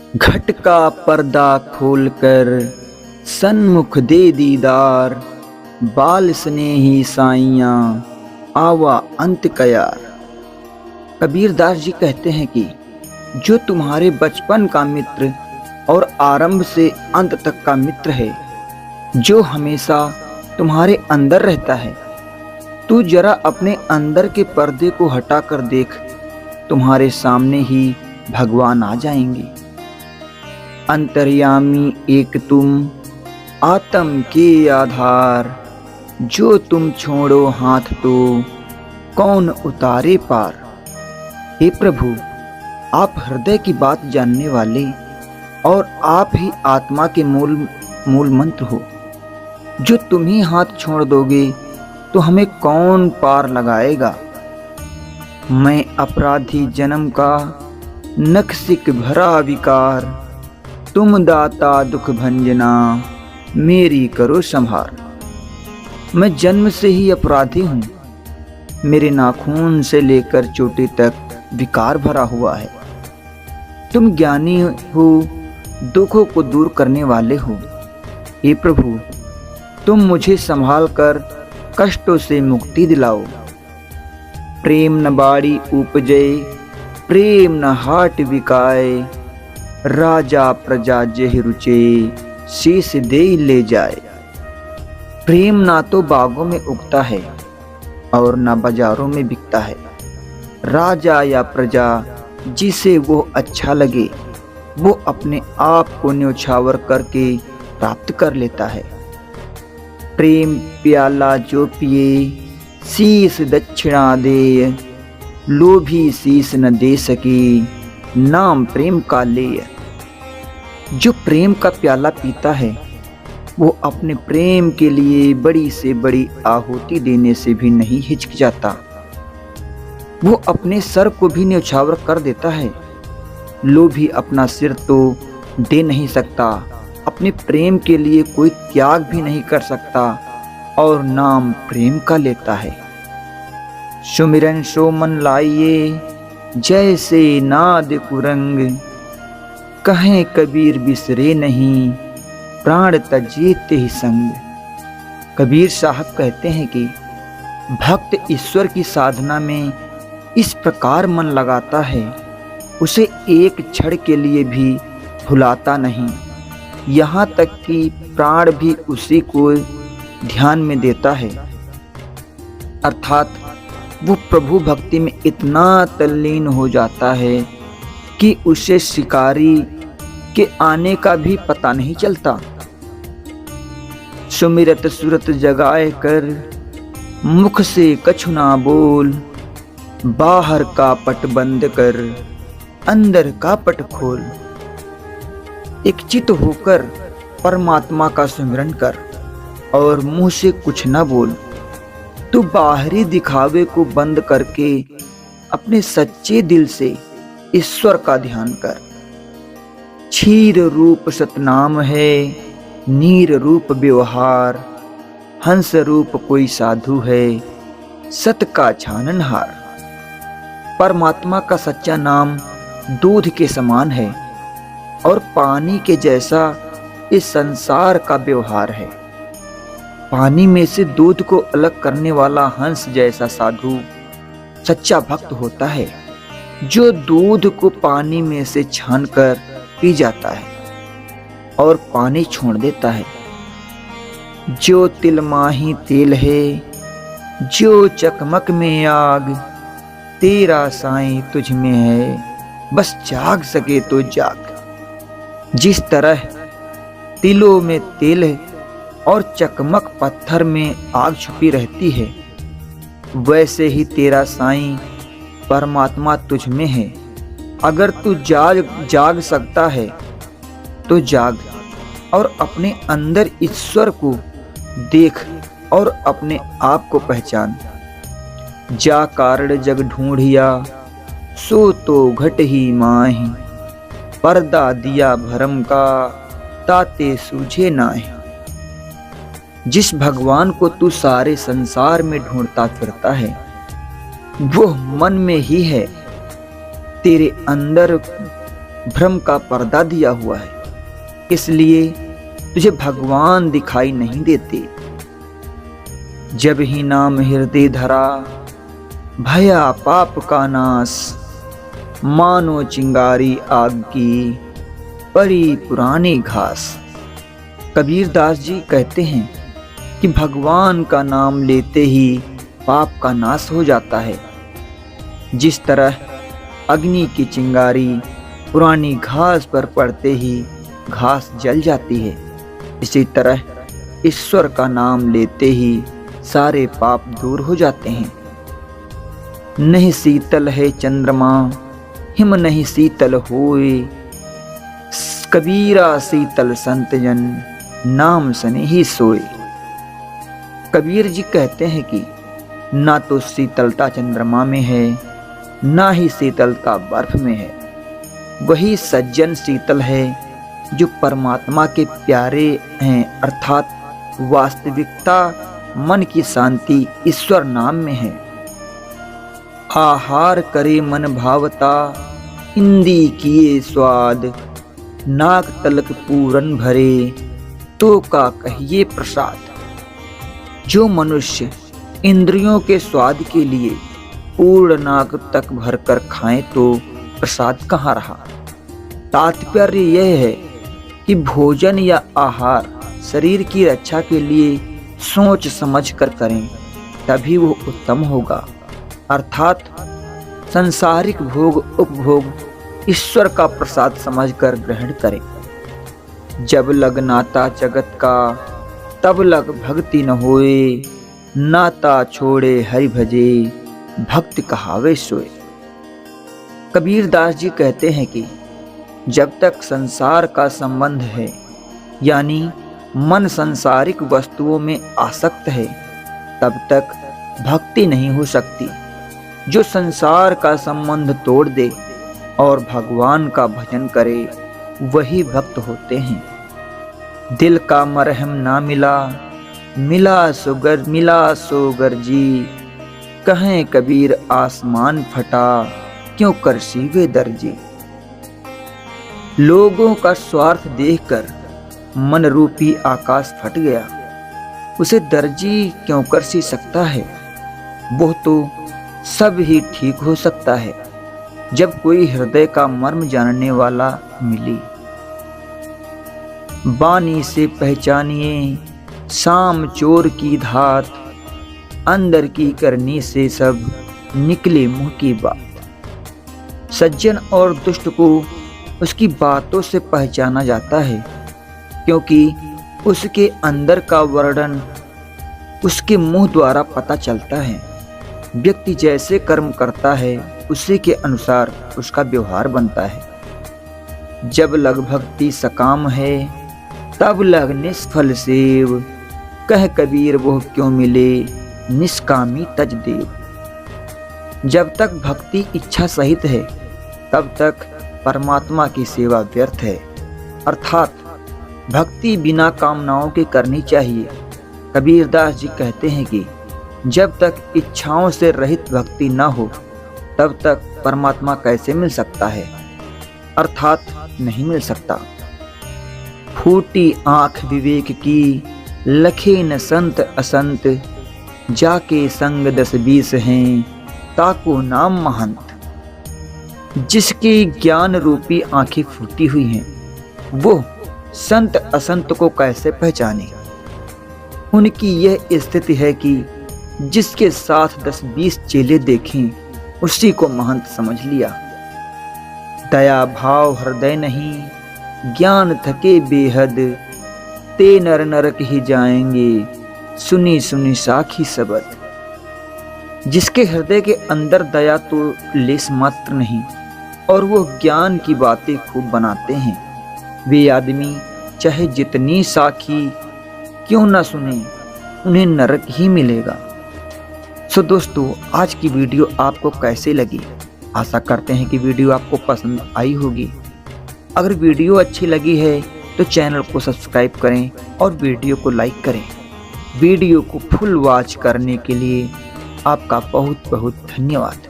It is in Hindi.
घट का पर्दा खोलकर सन्मुख दे दीदार, बाल स्नेही साइयां आवा अंत कयार। कबीर दास जी कहते हैं कि जो तुम्हारे बचपन का मित्र और आरंभ से अंत तक का मित्र है, जो हमेशा तुम्हारे अंदर रहता है, तू जरा अपने अंदर के पर्दे को हटाकर देख, तुम्हारे सामने ही भगवान आ जाएंगे। अंतर्यामी एक तुम, आत्म के आधार, जो तुम छोड़ो हाथ तो कौन उतारे पार। हे प्रभु, आप हृदय की बात जानने वाले और आप ही आत्मा के मूल मंत्र हो। जो तुम ही हाथ छोड़ दोगे तो हमें कौन पार लगाएगा। मैं अपराधी जन्म का नखसिक भरा विकार, तुम दाता दुख भंजना मेरी करो संभार। मैं जन्म से ही अपराधी हूँ, मेरे नाखून से लेकर चोटी तक विकार भरा हुआ है। तुम ज्ञानी हो, दुखों को दूर करने वाले हो। हे प्रभु, तुम मुझे संभाल कर कष्टों से मुक्ति दिलाओ। प्रेम न बाड़ी उपजे, प्रेम न हाट बिकाए, राजा प्रजा जेह रुचे, शीश दे ले जाए। प्रेम ना तो बागों में उगता है और ना बाजारों में बिकता है। राजा या प्रजा जिसे वो अच्छा लगे, वो अपने आप को न्यौछावर करके प्राप्त कर लेता है। प्रेम प्याला जो पिए, शीस दक्षिणा दे, लोभी शीस न दे सकी, नाम प्रेम का ले। जो प्रेम का प्याला पीता है, वो अपने प्रेम के लिए बड़ी से बड़ी आहुति देने से भी नहीं हिचकिचाता। वो अपने सर को भी न्यौछावर कर देता है। लोभी अपना सिर तो दे नहीं सकता, अपने प्रेम के लिए कोई त्याग भी नहीं कर सकता और नाम प्रेम का लेता है। सुमिरन सो मन लाइए, जैसे नाद कुरंग, कहें कबीर बिसरे नहीं, प्राण तजीते ही संग। कबीर साहब कहते हैं कि भक्त ईश्वर की साधना में इस प्रकार मन लगाता है, उसे एक क्षण के लिए भी भुलाता नहीं। यहाँ तक कि प्राण भी उसी को ध्यान में देता है। अर्थात वो प्रभु भक्ति में इतना तल्लीन हो जाता है कि उसे शिकारी के आने का भी पता नहीं चलता। सुमिरत सुरत जगाए कर, मुख से कछु ना बोल, बाहर का पट बंद कर, अंदर का पट खोल। एक चित होकर परमात्मा का सुमिरन कर और मुंह से कुछ ना बोल। तू बाहरी दिखावे को बंद करके अपने सच्चे दिल से ईश्वर का ध्यान कर। क्षीर रूप सतनाम है, नीर रूप व्यवहार, हंस रूप कोई साधु है, सत का छाननहार। परमात्मा का सच्चा नाम दूध के समान है और पानी के जैसा इस संसार का व्यवहार है। पानी में से दूध को अलग करने वाला हंस जैसा साधु सच्चा भक्त होता है, जो दूध को पानी में से छानकर पी जाता है और पानी छोड़ देता है। जो तिल माही तेल है, जो चकमक में आग, तेरा साईं तुझ में है, बस जाग सके तो जाग। जिस तरह तिलों में तेल है और चकमक पत्थर में आग छुपी रहती है, वैसे ही तेरा साईं परमात्मा तुझ में है। अगर तू जाग सकता है तो जाग और अपने अंदर ईश्वर को देख और अपने आप को पहचान। जा कारण जग ढूंढिया, सो तो घट ही माही, पर्दा दिया भरम का, ताते सूझे नाहि। जिस भगवान को तू सारे संसार में ढूंढता फिरता है, वो मन में ही है। तेरे अंदर भ्रम का पर्दा दिया हुआ है, इसलिए तुझे भगवान दिखाई नहीं देते। जब ही नाम हृदय धरा, भया पाप का नाश, मानो चिंगारी आग की परी पुरानी घास। कबीर दास जी कहते हैं कि भगवान का नाम लेते ही पाप का नाश हो जाता है। जिस तरह अग्नि की चिंगारी पुरानी घास पर पड़ते ही घास जल जाती है, इसी तरह ईश्वर का नाम लेते ही सारे पाप दूर हो जाते हैं। नहीं शीतल है चंद्रमा, हिम नहीं शीतल होए, कबीरा शीतल संत जन, नाम सने ही सोए। कबीर जी कहते हैं कि ना तो शीतलता चंद्रमा में है, ना ही शीतलता बर्फ में है। वही सज्जन शीतल है जो परमात्मा के प्यारे हैं, अर्थात वास्तविकता मन की शांति ईश्वर नाम में है। आहार करे मन भावता, इंदी किए स्वाद, नाक तलक पूरन भरे, तो का कहिए प्रसाद। जो मनुष्य इंद्रियों के स्वाद के लिए पूर्ण नाक तक भरकर खाएं तो प्रसाद कहाँ रहा। तात्पर्य यह है कि भोजन या आहार शरीर की रक्षा के लिए सोच समझ कर करें, तभी वो उत्तम होगा। अर्थात संसारिक भोग उपभोग ईश्वर का प्रसाद समझकर ग्रहण करें। जब लग नाता जगत का, तब लग भक्ति न होए, नाता छोड़े हरि भजे, भक्त कहावे सोए। कबीर दास जी कहते हैं कि जब तक संसार का संबंध है, यानी मन सांसारिक वस्तुओं में आसक्त है, तब तक भक्ति नहीं हो सकती। जो संसार का संबंध तोड़ दे और भगवान का भजन करे, वही भक्त होते हैं। दिल का मरहम ना मिला, मिला सोगर जी, कहें कबीर आसमान फटा, क्यों कर सीवे दर्जी। लोगों का स्वार्थ देखकर मन रूपी आकाश फट गया, उसे दर्जी क्यों कर सी सकता है। वो तो सब ही ठीक हो सकता है जब कोई हृदय का मर्म जानने वाला मिले। बानी से पहचानिए शाम चोर की धात, अंदर की करनी से सब निकले मुंह की बात। सज्जन और दुष्ट को उसकी बातों से पहचाना जाता है, क्योंकि उसके अंदर का वर्णन उसके मुंह द्वारा पता चलता है। व्यक्ति जैसे कर्म करता है, उसी के अनुसार उसका व्यवहार बनता है। जब लग भक्ति सकाम है, तब लग निष्फल सेव, कह कबीर वो क्यों मिले, निष्कामी तज देव। जब तक भक्ति इच्छा सहित है, तब तक परमात्मा की सेवा व्यर्थ है। अर्थात भक्ति बिना कामनाओं के करनी चाहिए। कबीर दास जी कहते हैं कि जब तक इच्छाओं से रहित भक्ति न हो, तब तक परमात्मा कैसे मिल सकता है। अर्थात नहीं मिल सकता। फूटी आंख विवेक की, लखे न संत असंत, जाके संग 10-20 हैं, ताको नाम महंत। जिसकी ज्ञान रूपी आंखें फूटी हुई हैं, वो संत असंत को कैसे पहचाने। उनकी यह स्थिति है कि जिसके साथ 10-20 चेले देखें, उसी को महंत समझ लिया। दया भाव हृदय नहीं, ज्ञान थके बेहद, ते नर नरक ही जाएंगे, सुनी सुनी साखी सबद। जिसके हृदय के अंदर दया तो लेस मात्र नहीं, और वो ज्ञान की बातें खूब बनाते हैं, वे आदमी चाहे जितनी साखी क्यों ना सुने, उन्हें नरक ही मिलेगा। सो दोस्तों, आज की वीडियो आपको कैसे लगी? आशा करते हैं कि वीडियो आपको पसंद आई होगी। अगर वीडियो अच्छी लगी है तो चैनल को सब्सक्राइब करें और वीडियो को लाइक करें। वीडियो को फुल वॉच करने के लिए आपका बहुत बहुत धन्यवाद।